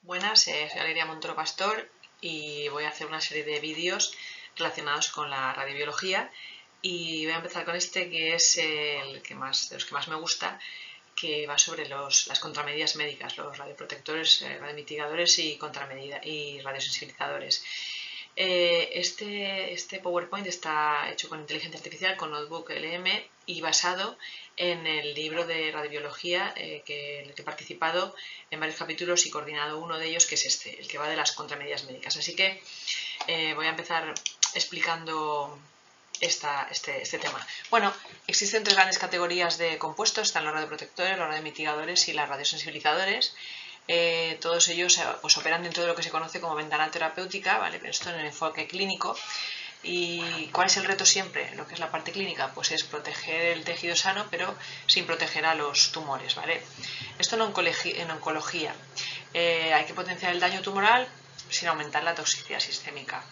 Buenas, soy Valeria Montoro Pastor y voy a hacer una serie de vídeos relacionados con la radiobiología y voy a empezar con este que es de los que más me gusta, que va sobre las contramedidas médicas, los radioprotectores, radiomitigadores y radiosensibilizadores. Este PowerPoint está hecho con inteligencia artificial, con Notebook LM y basado en el libro de radiobiología en el que he participado en varios capítulos y coordinado uno de ellos, que es el que va de las contramedidas médicas. Así que voy a empezar explicando este tema. Bueno, existen tres grandes categorías de compuestos: están los radioprotectores, los radiomitigadores y los radiosensibilizadores. Todos ellos pues operan dentro de lo que se conoce como ventana terapéutica, ¿vale? Pero esto en el enfoque clínico. ¿Y cuál es el reto siempre? Lo que es la parte clínica, pues es proteger el tejido sano, pero sin proteger a los tumores, ¿vale? Esto en oncología. Hay que potenciar el daño tumoral sin aumentar la toxicidad sistémica.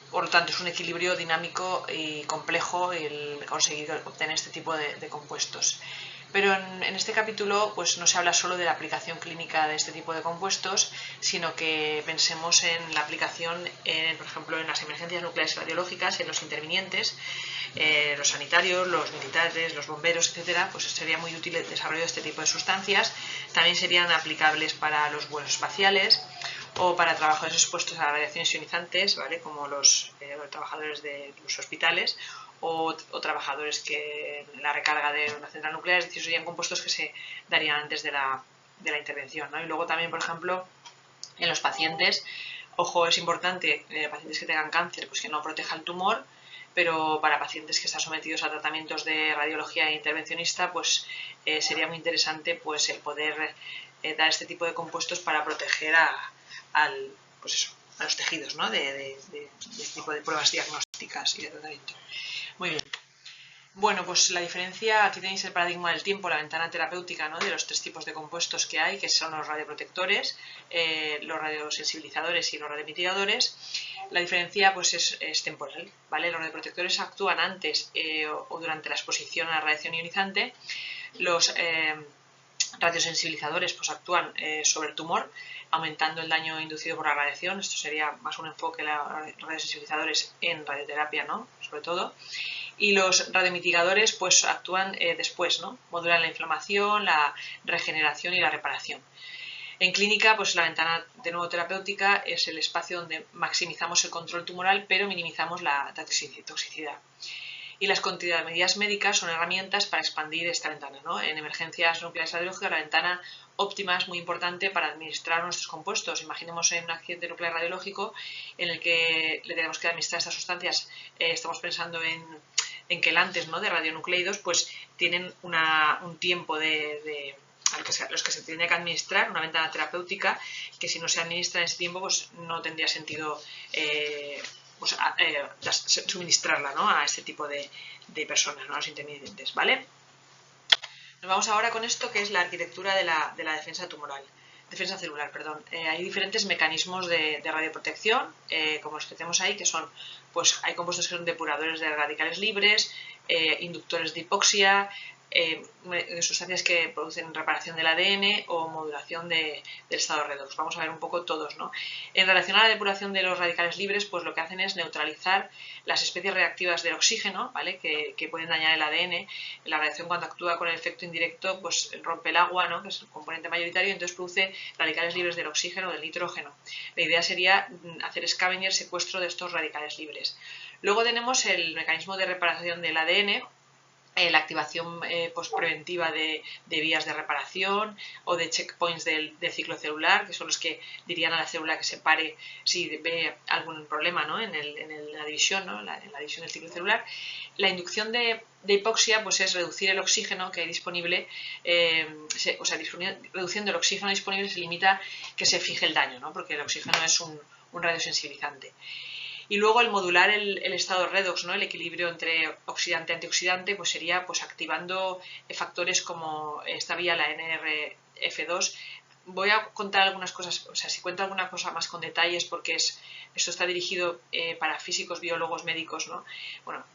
Por lo tanto, es un equilibrio dinámico y complejo el conseguir obtener este tipo de compuestos. Pero en este capítulo pues no se habla solo de la aplicación clínica de este tipo de compuestos, sino que pensemos en la aplicación, por ejemplo, en las emergencias nucleares radiológicas, en los intervinientes, los sanitarios, los militares, los bomberos, etcétera. Pues sería muy útil el desarrollo de este tipo de sustancias. También serían aplicables para los vuelos espaciales o para trabajadores expuestos a radiaciones ionizantes, ¿vale? Como los trabajadores de los hospitales o trabajadores que en la recarga de una central nuclear. Es decir, serían compuestos que se darían antes de la intervención, ¿no? Y luego también, por ejemplo, en los pacientes, ojo, es importante, pacientes que tengan cáncer, pues que no proteja el tumor, pero para pacientes que están sometidos a tratamientos de radiología intervencionista, pues sería muy interesante pues el poder dar este tipo de compuestos para proteger a los tejidos, ¿no? de este tipo de pruebas diagnósticas y de tratamiento. Muy bien. Bueno, pues la diferencia, aquí tenéis el paradigma del tiempo, la ventana terapéutica, ¿no? De los tres tipos de compuestos que hay, que son los radioprotectores, los radiosensibilizadores y los radiomitigadores. La diferencia pues es temporal, ¿vale? Los radioprotectores actúan antes o durante la exposición a la radiación ionizante. Los radiosensibilizadores pues actúan sobre el tumor, aumentando el daño inducido por la radiación. Esto sería más un enfoque de los radiosensibilizadores en radioterapia, ¿no? Sobre todo. Y los radiomitigadores pues actúan después, ¿no? Modulan la inflamación, la regeneración y la reparación. En clínica, pues la ventana de nuevo terapéutica es el espacio donde maximizamos el control tumoral, pero minimizamos la toxicidad. Y las contramedidas médicas son herramientas para expandir esta ventana, ¿no? En emergencias nucleares radiológicas, la ventana óptima es muy importante para administrar nuestros compuestos. Imaginemos en un accidente nuclear radiológico en el que le tenemos que administrar estas sustancias. Estamos pensando en quelantes, ¿no? De radionucleidos, pues tienen un tiempo a los que se tiene que administrar, una ventana terapéutica, que si no se administra en ese tiempo, pues no tendría sentido suministrarla, ¿no? A este tipo de personas, ¿no? A los intermitentes, ¿vale? Nos vamos ahora con esto, que es la arquitectura de la defensa celular, perdón. Hay diferentes mecanismos de radioprotección, como los que tenemos ahí, que son, pues hay compuestos que son depuradores de radicales libres, inductores de hipoxia, sustancias que producen reparación del ADN o modulación del estado redox. Vamos a ver un poco todos, ¿no? En relación a la depuración de los radicales libres, pues lo que hacen es neutralizar las especies reactivas del oxígeno, ¿vale? Que pueden dañar el ADN. La radiación, cuando actúa con el efecto indirecto, pues rompe el agua, ¿no? Que es el componente mayoritario, y entonces produce radicales libres del oxígeno o del nitrógeno. La idea sería hacer scavenger, secuestro de estos radicales libres. Luego tenemos el mecanismo de reparación del ADN, la activación preventiva de vías de reparación o de checkpoints del ciclo celular, que son los que dirían a la célula que se pare si ve algún problema, ¿no? en la división, ¿no? en la división del ciclo celular. La inducción de hipoxia pues es reducir el oxígeno que hay disponible, reduciendo el oxígeno disponible se limita que se fije el daño, ¿no? Porque el oxígeno es un radiosensibilizante. Y luego el modular el estado redox, ¿no? El equilibrio entre oxidante y antioxidante, pues sería pues activando factores como esta vía, la NRF2, voy a contar algunas cosas, o sea, si cuento alguna cosa más con detalles, porque esto está dirigido para físicos, biólogos, médicos, ¿no? Bueno,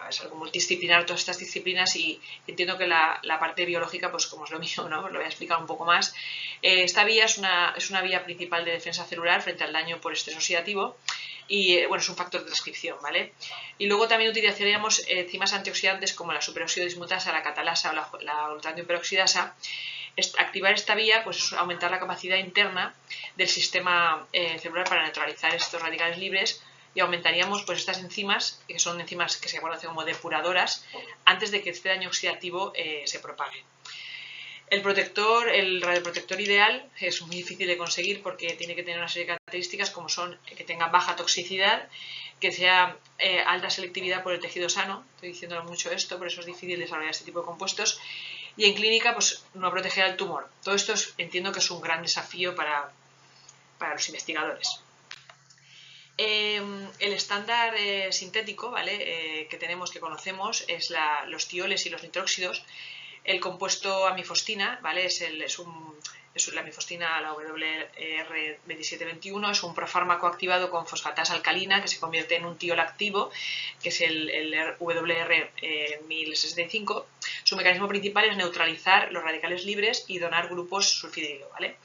es algo multidisciplinar todas estas disciplinas y entiendo que la parte biológica, pues como es lo mío, ¿no? Os lo voy a explicar un poco más. Esta vía es una vía principal de defensa celular frente al daño por estrés oxidativo y, bueno, es un factor de transcripción, ¿vale? Y luego también utilizaríamos enzimas antioxidantes como la superóxido dismutasa, la catalasa o la glutatión peroxidasa. Activar esta vía pues es aumentar la capacidad interna del sistema celular para neutralizar estos radicales libres y aumentaríamos pues estas enzimas, que son enzimas que se conocen como depuradoras, antes de que este daño oxidativo se propague. El radioprotector ideal es muy difícil de conseguir porque tiene que tener una serie de características como son que tenga baja toxicidad, que sea alta selectividad por el tejido sano, estoy diciéndolo mucho esto, por eso es difícil desarrollar este tipo de compuestos, y en clínica pues no proteger al tumor. Todo esto entiendo que es un gran desafío para los investigadores. El estándar sintético, ¿vale? Que tenemos, que conocemos, es los tioles y los nitróxidos. El compuesto amifostina, ¿vale? Es la amifostina, la WR2721, es un profármaco activado con fosfatasa alcalina que se convierte en un tiol activo, que es el WR1065. Su mecanismo principal es neutralizar los radicales libres y donar grupos sulfidilo, ¿vale?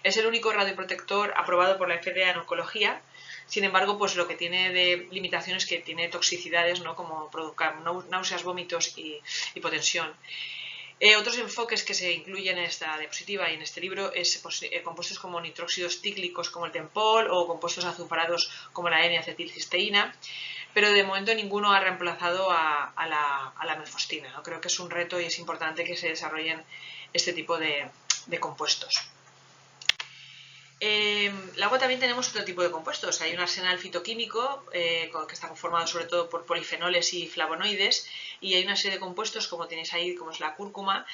Es el único radioprotector aprobado por la FDA en oncología. Sin embargo, pues lo que tiene de limitaciones es que tiene toxicidades, ¿no? Como provocar náuseas, vómitos y hipotensión. Otros enfoques que se incluyen en esta diapositiva y en este libro es compuestos como nitróxidos cíclicos como el Tempol o compuestos azufarados como la N-acetilcisteína, pero de momento ninguno ha reemplazado a la mefostina, ¿no? Creo que es un reto y es importante que se desarrollen este tipo de compuestos. Luego también tenemos otro tipo de compuestos. Hay un arsenal fitoquímico que está conformado sobre todo por polifenoles y flavonoides, y hay una serie de compuestos, como tenéis ahí, como es la cúrcuma,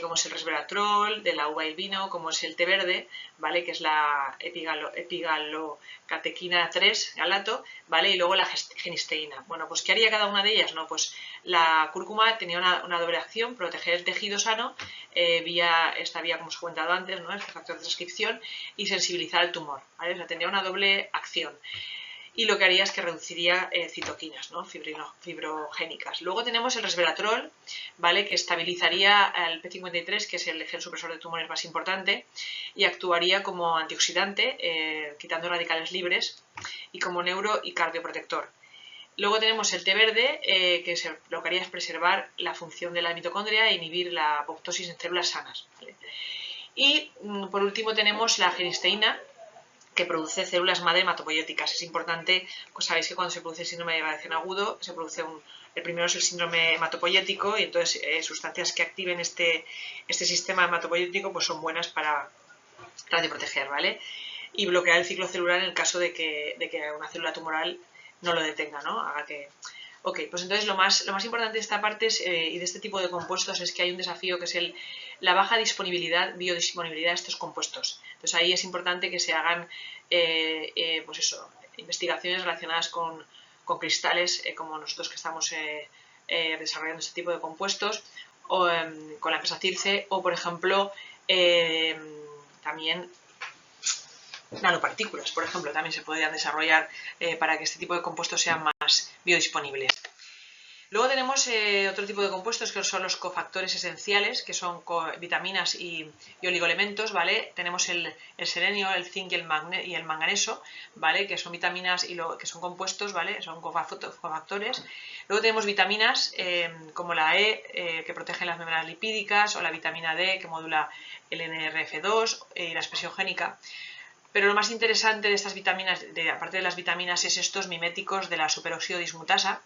como es el resveratrol, de la uva y el vino, como es el té verde, ¿vale? Que es la epigalocatequina 3 galato, ¿vale? Y luego la genisteína. Bueno, pues ¿qué haría cada una de ellas? No, pues la cúrcuma tenía una doble acción: proteger el tejido sano vía esta vía, como os he comentado antes, ¿no? Este factor de transcripción, y sensibilizar al tumor, ¿vale? O sea, tendría una doble acción. Y lo que haría es que reduciría citoquinas, ¿no? Fibrogénicas. Luego tenemos el resveratrol, ¿vale? Que estabilizaría el P53, que es el gen supresor de tumores más importante, y actuaría como antioxidante, quitando radicales libres, y como neuro y cardioprotector. Luego tenemos el té verde, que lo que haría es preservar la función de la mitocondria e inhibir la apoptosis en células sanas, ¿vale? Y por último tenemos la genisteína, que produce células madre hematopoyéticas. Es importante, pues sabéis que cuando se produce el síndrome de radiación agudo, se produce el primero es el síndrome hematopoyético, y entonces sustancias que activen este sistema hematopoyético pues son buenas para radioproteger, ¿vale? Y bloquear el ciclo celular en el caso de que una célula tumoral no lo detenga, ¿no? Haga que... Ok, pues entonces lo más importante de esta parte y de este tipo de compuestos es que hay un desafío que es la baja biodisponibilidad de estos compuestos. Entonces ahí es importante que se hagan pues eso, investigaciones relacionadas con cristales, como nosotros que estamos desarrollando este tipo de compuestos, o con la empresa Circe, o por ejemplo también nanopartículas, por ejemplo, también se podrían desarrollar para que este tipo de compuestos sean más biodisponibles. Luego tenemos otro tipo de compuestos que son los cofactores esenciales, que son vitaminas y oligoelementos, ¿vale? Tenemos el selenio, el zinc y el manganeso, ¿vale? Que son vitaminas que son compuestos, ¿vale? Son cofactores. Luego tenemos vitaminas como la E, que protege las membranas lipídicas, o la vitamina D, que modula el NRF2 y la expresión génica. Pero lo más interesante de estas vitaminas, aparte de las vitaminas, es estos miméticos de la superóxido dismutasa,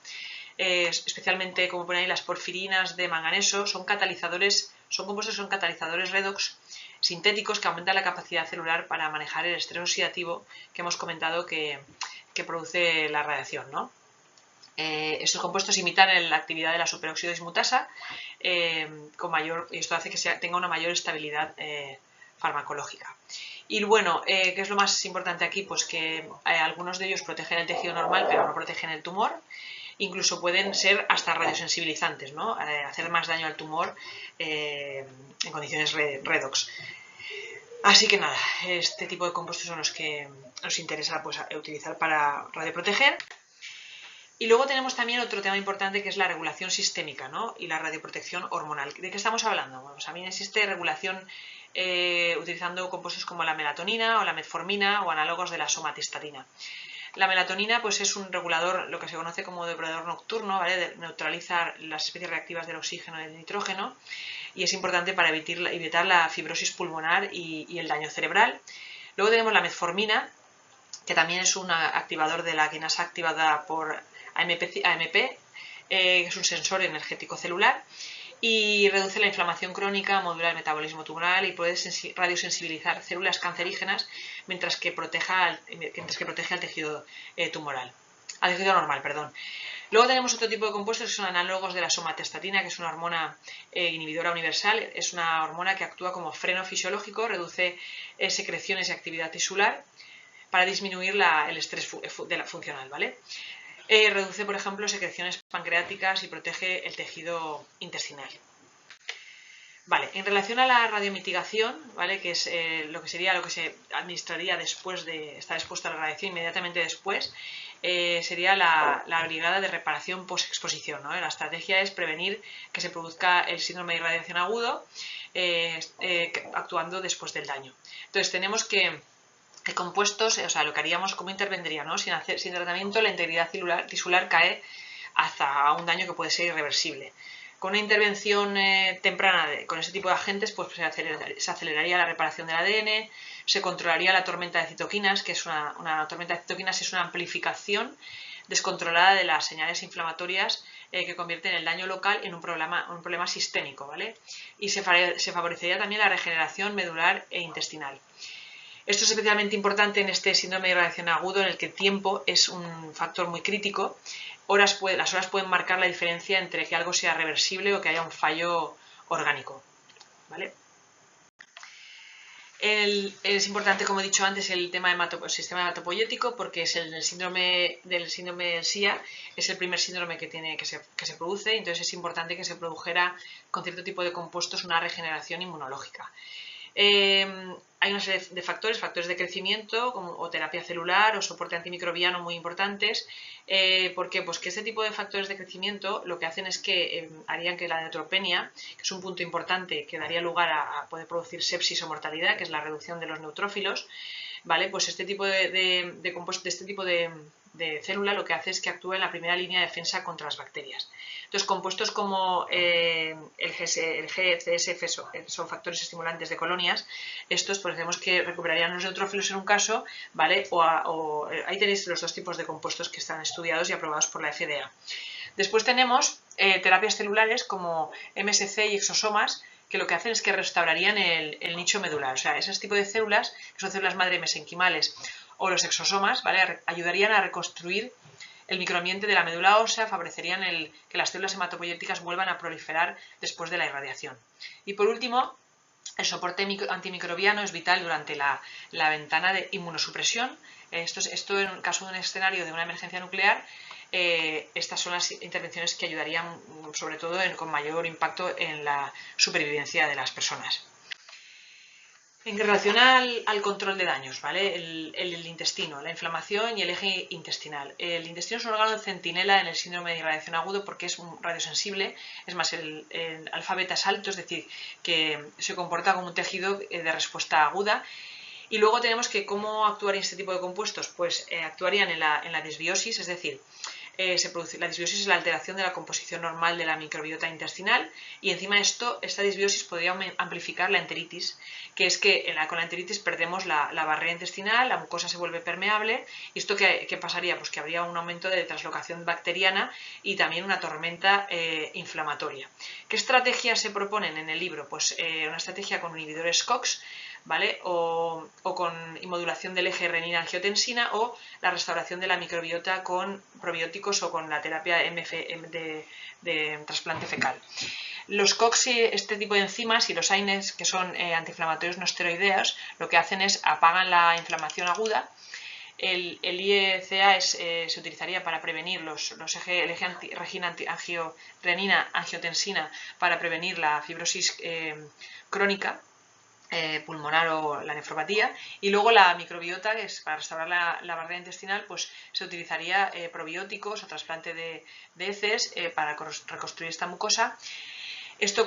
especialmente, como pone ahí, las porfirinas de manganeso. Son compuestos que son catalizadores redox sintéticos que aumentan la capacidad celular para manejar el estrés oxidativo que hemos comentado que produce la radiación, ¿no? Estos compuestos imitan la actividad de la superóxido dismutasa y esto hace que tenga una mayor estabilidad farmacológica. Y bueno, ¿qué es lo más importante aquí? Pues que algunos de ellos protegen el tejido normal, pero no protegen el tumor. Incluso pueden ser hasta radiosensibilizantes, ¿no? Hacer más daño al tumor en condiciones redox. Así que nada, este tipo de compuestos son los que nos interesa pues, utilizar para radioproteger. Y luego tenemos también otro tema importante que es la regulación sistémica, ¿no? Y la radioprotección hormonal. ¿De qué estamos hablando? Bueno, pues también existe regulación utilizando compuestos como la melatonina o la metformina o análogos de la somatostatina. La melatonina pues, es un regulador, lo que se conoce como depurador nocturno, ¿vale? Neutraliza las especies reactivas del oxígeno y del nitrógeno y es importante para evitar la fibrosis pulmonar y el daño cerebral. Luego tenemos la metformina, que también es un activador de la quinasa activada por AMP, que es un sensor energético celular y reduce la inflamación crónica, modula el metabolismo tumoral y puede radiosensibilizar células cancerígenas mientras que protege al tejido tumoral, al tejido normal, perdón. Luego tenemos otro tipo de compuestos que son análogos de la somatostatina, que es una hormona inhibidora universal. Es una hormona que actúa como freno fisiológico, reduce secreciones y actividad tisular para disminuir el estrés funcional, ¿vale? Reduce, por ejemplo, secreciones pancreáticas y protege el tejido intestinal. Vale, en relación a la radiomitigación, ¿vale? Que es lo que se administraría después de estar expuesto a la radiación, inmediatamente después, sería la brigada de reparación post-exposición, ¿no? La estrategia es prevenir que se produzca el síndrome de irradiación agudo actuando después del daño. Entonces tenemos que compuestos, o sea, lo que haríamos, cómo intervendría, ¿no? Sin tratamiento, la integridad tisular cae hasta un daño que puede ser irreversible. Con una intervención temprana con ese tipo de agentes, pues se aceleraría la reparación del ADN, se controlaría la tormenta de citoquinas, que es una tormenta de citoquinas es una amplificación descontrolada de las señales inflamatorias que convierten el daño local en un problema sistémico, ¿vale? Y se favorecería también la regeneración medular e intestinal. Esto es especialmente importante en este síndrome de irradiación agudo en el que el tiempo es un factor muy crítico. Las horas pueden marcar la diferencia entre que algo sea reversible o que haya un fallo orgánico, ¿vale? Es importante, como he dicho antes, el tema del sistema hematopoyético porque es el síndrome del SIA, es el primer síndrome que se produce, entonces es importante que se produjera con cierto tipo de compuestos una regeneración inmunológica. Hay una serie de factores de crecimiento o terapia celular o soporte antimicrobiano muy importantes. ¿Por qué? Pues que este tipo de factores de crecimiento lo que hacen es que harían que la neutropenia, que es un punto importante que daría lugar a poder producir sepsis o mortalidad, que es la reducción de los neutrófilos, ¿vale? Pues este tipo de célula lo que hace es que actúa en la primera línea de defensa contra las bacterias. Entonces, compuestos como el GCSF son factores estimulantes de colonias. Estos, pues vemos que recuperarían los neutrófilos en un caso, ¿vale? Ahí tenéis los dos tipos de compuestos que están estudiados y aprobados por la FDA. Después tenemos terapias celulares como MSC y exosomas, que lo que hacen es que restaurarían el nicho medular. O sea, ese tipo de células, que son células madre mesenquimales o los exosomas, ¿vale? Ayudarían a reconstruir el microambiente de la médula ósea, favorecerían que las células hematopoyéticas vuelvan a proliferar después de la irradiación. Y por último, el soporte antimicrobiano es vital durante la ventana de inmunosupresión. Esto en caso de un escenario de una emergencia nuclear, estas son las intervenciones que ayudarían sobre todo con mayor impacto en la supervivencia de las personas. En relación al control de daños, ¿vale? El intestino, la inflamación y el eje intestinal. El intestino es un órgano de centinela en el síndrome de irradiación agudo porque es radiosensible, es más, el alfa beta es alto, es decir, que se comporta como un tejido de respuesta aguda. Y luego tenemos que cómo actuarían este tipo de compuestos, pues actuarían en la disbiosis, es decir, la disbiosis es la alteración de la composición normal de la microbiota intestinal y encima de esto, esta disbiosis podría amplificar la enteritis, que es que con la enteritis perdemos la barrera intestinal, la mucosa se vuelve permeable y esto ¿qué pasaría? Pues que habría un aumento de translocación bacteriana y también una tormenta inflamatoria. ¿Qué estrategias se proponen en el libro? Pues una estrategia con inhibidores COX, ¿vale? O con modulación del eje renina-angiotensina o la restauración de la microbiota con probióticos o con la terapia de trasplante fecal. Los COX, este tipo de enzimas, y los AINES, que son antiinflamatorios no esteroideos, lo que hacen es apagan la inflamación aguda. El IECA se utilizaría para prevenir el eje renina-angiotensina para prevenir la fibrosis crónica. pulmonar o la nefropatía, y luego la microbiota, que es para restaurar la barrera intestinal, pues se utilizaría probióticos o trasplante de heces para reconstruir esta mucosa. Esto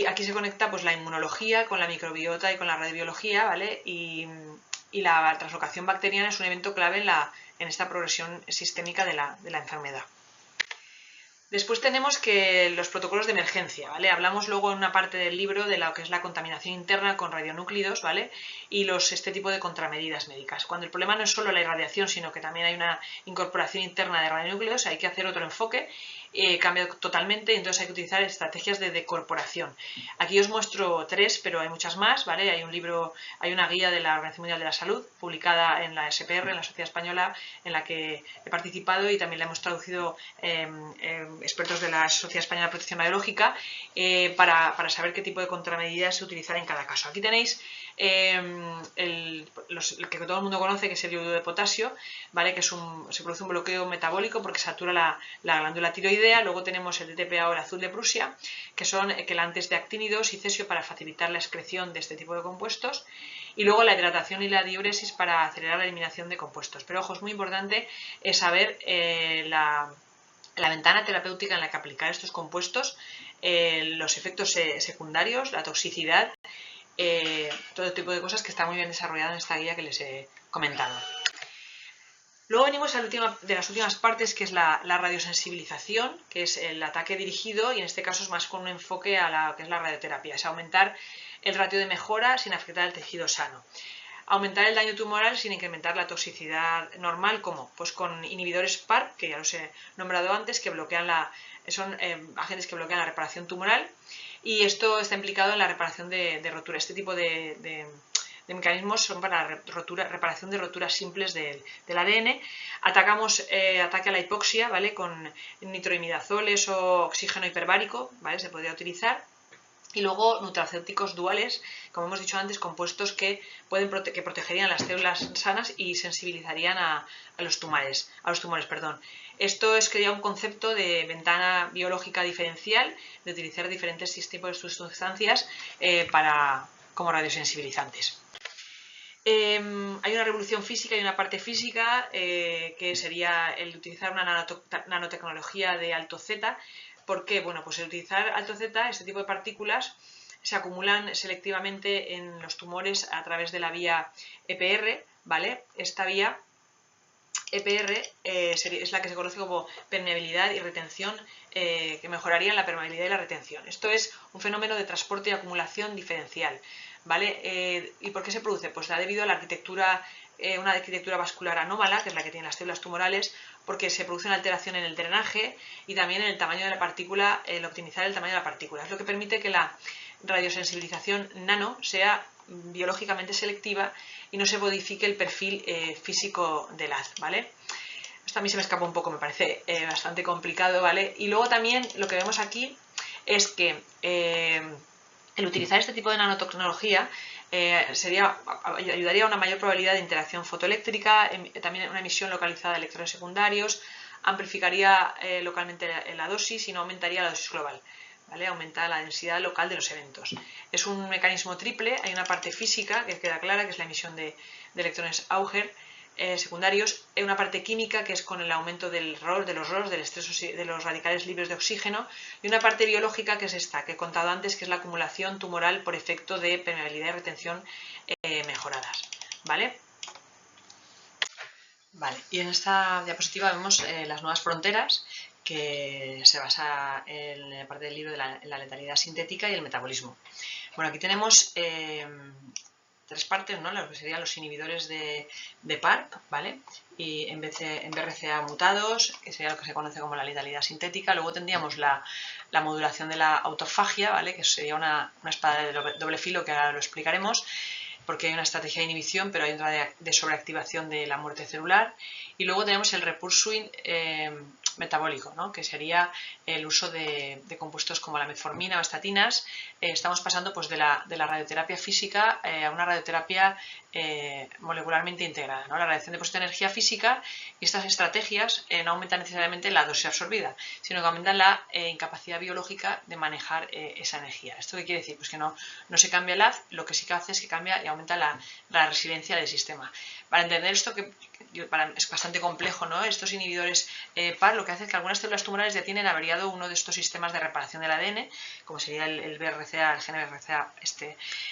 aquí se conecta pues la inmunología con la microbiota y con la radiobiología, ¿vale? Y la translocación bacteriana es un evento clave en esta progresión sistémica de la enfermedad. Después tenemos que los protocolos de emergencia, ¿vale? Hablamos luego en una parte del libro de lo que es la contaminación interna con radionúclidos, ¿vale? Y este tipo de contramedidas médicas. Cuando el problema no es solo la irradiación, sino que también hay una incorporación interna de radionúcleos, hay que hacer otro enfoque, cambia totalmente, y entonces hay que utilizar estrategias de decorporación. Aquí os muestro 3, pero hay muchas más, ¿vale? Hay un libro, hay una guía de la Organización Mundial de la Salud, publicada en la SPR, en la Sociedad Española, en la que he participado, y también la hemos traducido expertos de la Sociedad Española de Protección Radiológica, para saber qué tipo de contramedidas se utilizar en cada caso. Aquí tenéis el que todo el mundo conoce, que es el iodo de potasio, ¿vale? Que se produce un bloqueo metabólico porque satura la glándula tiroidea. Luego tenemos el DTPA o el azul de Prusia, que son quelantes de actínidos y cesio para facilitar la excreción de este tipo de compuestos. Y luego la hidratación y la diuresis para acelerar la eliminación de compuestos. Pero ojo, es muy importante saber la ventana terapéutica en la que aplicar estos compuestos, los efectos secundarios, la toxicidad, todo tipo de cosas que está muy bien desarrollado en esta guía que les he comentado. Luego venimos a de las últimas partes, que es la radiosensibilización, que es el ataque dirigido, y en este caso es más con un enfoque a lo que es la radioterapia, es aumentar el ratio de mejora sin afectar al tejido sano. Aumentar el daño tumoral sin incrementar la toxicidad normal, ¿cómo? Pues con inhibidores PARP, que ya los he nombrado antes, que son agentes que bloquean la reparación tumoral, y esto está implicado en la reparación de rotura. Este tipo de mecanismos son para reparación de roturas simples del ADN. Ataque a la hipoxia, ¿vale? Con nitroimidazoles o oxígeno hiperbárico, ¿vale? Se podría utilizar. Y luego nutracéuticos duales, como hemos dicho antes, compuestos que protegerían las células sanas y sensibilizarían a los tumores. Esto crea un concepto de ventana biológica diferencial, de utilizar diferentes tipos de sustancias como radiosensibilizantes. Hay una revolución física y una parte física, que sería el utilizar una nanotecnología de alto Z. ¿Por qué? Bueno, pues el utilizar alto Z, este tipo de partículas se acumulan selectivamente en los tumores a través de la vía EPR, ¿vale? Esta vía EPR es la que se conoce como permeabilidad y retención, que mejoraría la permeabilidad y la retención. Esto es un fenómeno de transporte y acumulación diferencial, ¿vale? ¿Y por qué se produce? Pues da debido a la arquitectura, una arquitectura vascular anómala, que es la que tienen las células tumorales, porque se produce una alteración en el drenaje y también en el tamaño de la partícula, el optimizar el tamaño de la partícula. Es lo que permite que la radiosensibilización nano sea biológicamente selectiva y no se modifique el perfil físico del haz, ¿vale? Esto a mí se me escapa un poco, me parece bastante complicado, ¿vale? Y luego también lo que vemos aquí es que el utilizar este tipo de nanotecnología ayudaría a una mayor probabilidad de interacción fotoeléctrica, también una emisión localizada de electrones secundarios, amplificaría localmente la dosis y no aumentaría la dosis global, ¿vale? Aumenta la densidad local de los eventos. Es un mecanismo triple, hay una parte física que queda clara, que es la emisión de electrones Auger secundarios, una parte química, que es con el aumento del ROS, del estrés, de los radicales libres de oxígeno, y una parte biológica, que es esta, que he contado antes, que es la acumulación tumoral por efecto de permeabilidad y retención mejoradas, ¿vale? Vale, y en esta diapositiva vemos las nuevas fronteras, que se basa en la parte del libro de la letalidad sintética y el metabolismo. Bueno, aquí tenemos tres partes, ¿no? Lo que serían los inhibidores de PARP, ¿vale? Y en BRCA mutados, que sería lo que se conoce como la letalidad sintética. Luego tendríamos la modulación de la autofagia, ¿vale? Que sería una espada de doble filo, que ahora lo explicaremos, porque hay una estrategia de inhibición, pero hay otra de sobreactivación de la muerte celular. Y luego tenemos el repursuing metabólico, ¿no? Que sería el uso de compuestos como la metformina o estatinas. Estamos pasando pues, de la radioterapia física a una radioterapia molecularmente integrada, ¿no? La radiación deposita energía física y estas estrategias no aumentan necesariamente la dosis absorbida, sino que aumentan la incapacidad biológica de manejar esa energía. ¿Esto qué quiere decir? Pues que no se cambia el haz, lo que sí que hace es que cambia y aumenta la resiliencia del sistema. Para entender esto, que es bastante complejo, ¿no? Estos inhibidores PAR lo que hace es que algunas células tumorales ya tienen averiado uno de estos sistemas de reparación del ADN, como sería el BRCA, el gen BRCA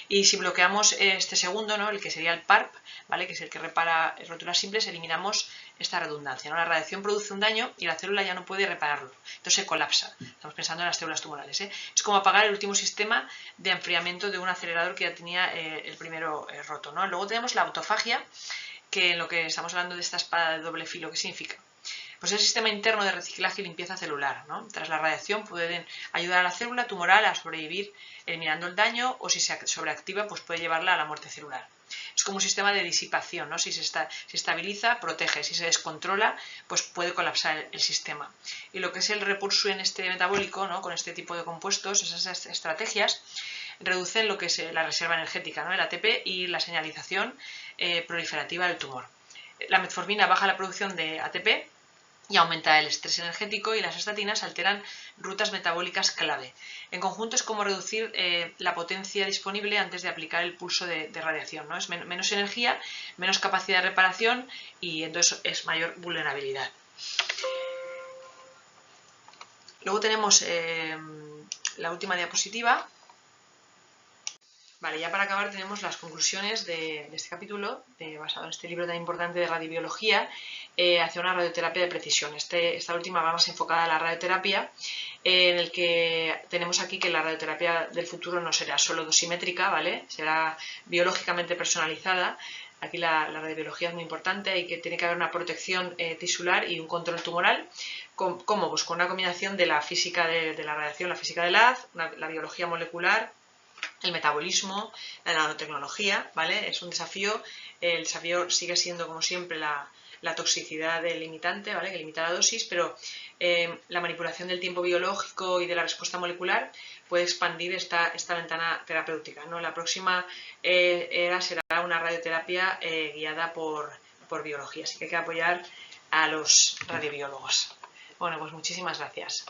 y si bloqueamos este segundo, ¿no? El que sería el PARP, ¿vale? Que es el que repara roturas simples, eliminamos esta redundancia, ¿no? La radiación produce un daño y la célula ya no puede repararlo, entonces se colapsa. Estamos pensando en las células tumorales, ¿eh? Es como apagar el último sistema de enfriamiento de un acelerador que ya tenía el primero roto, ¿no? Luego tenemos la autofagia, que en lo que estamos hablando de esta espada de doble filo, ¿qué significa? Pues el sistema interno de reciclaje y limpieza celular, ¿no? Tras la radiación pueden ayudar a la célula tumoral a sobrevivir eliminando el daño, o si se sobreactiva pues puede llevarla a la muerte celular. Es como un sistema de disipación, ¿no? Si se estabiliza, protege; si se descontrola, pues puede colapsar el sistema. Y lo que es el repulso en este metabólico, ¿no? Con este tipo de compuestos, esas estrategias reducen lo que es la reserva energética, ¿no? El ATP y la señalización proliferativa del tumor. La metformina baja la producción de ATP y aumenta el estrés energético, y las estatinas alteran rutas metabólicas clave. En conjunto es como reducir la potencia disponible antes de aplicar el pulso de radiación, ¿no? Es menos energía, menos capacidad de reparación y entonces es mayor vulnerabilidad. Luego tenemos la última diapositiva. Vale, ya para acabar tenemos las conclusiones de este capítulo, basado en este libro tan importante de radiobiología, hacia una radioterapia de precisión. Esta última va más enfocada a la radioterapia, en el que tenemos aquí que la radioterapia del futuro no será solo dosimétrica, ¿vale? Será biológicamente personalizada. Aquí la radiobiología es muy importante y que tiene que haber una protección tisular y un control tumoral. ¿Cómo? Pues con una combinación de la física de la radiación, la física del haz, la biología molecular, el metabolismo, la nanotecnología, ¿vale? Es un desafío. El desafío sigue siendo, como siempre, la toxicidad del limitante, ¿vale? Que limita la dosis, pero la manipulación del tiempo biológico y de la respuesta molecular puede expandir esta ventana terapéutica, ¿no? La próxima era será una radioterapia guiada por biología, así que hay que apoyar a los radiobiólogos. Bueno, pues muchísimas gracias.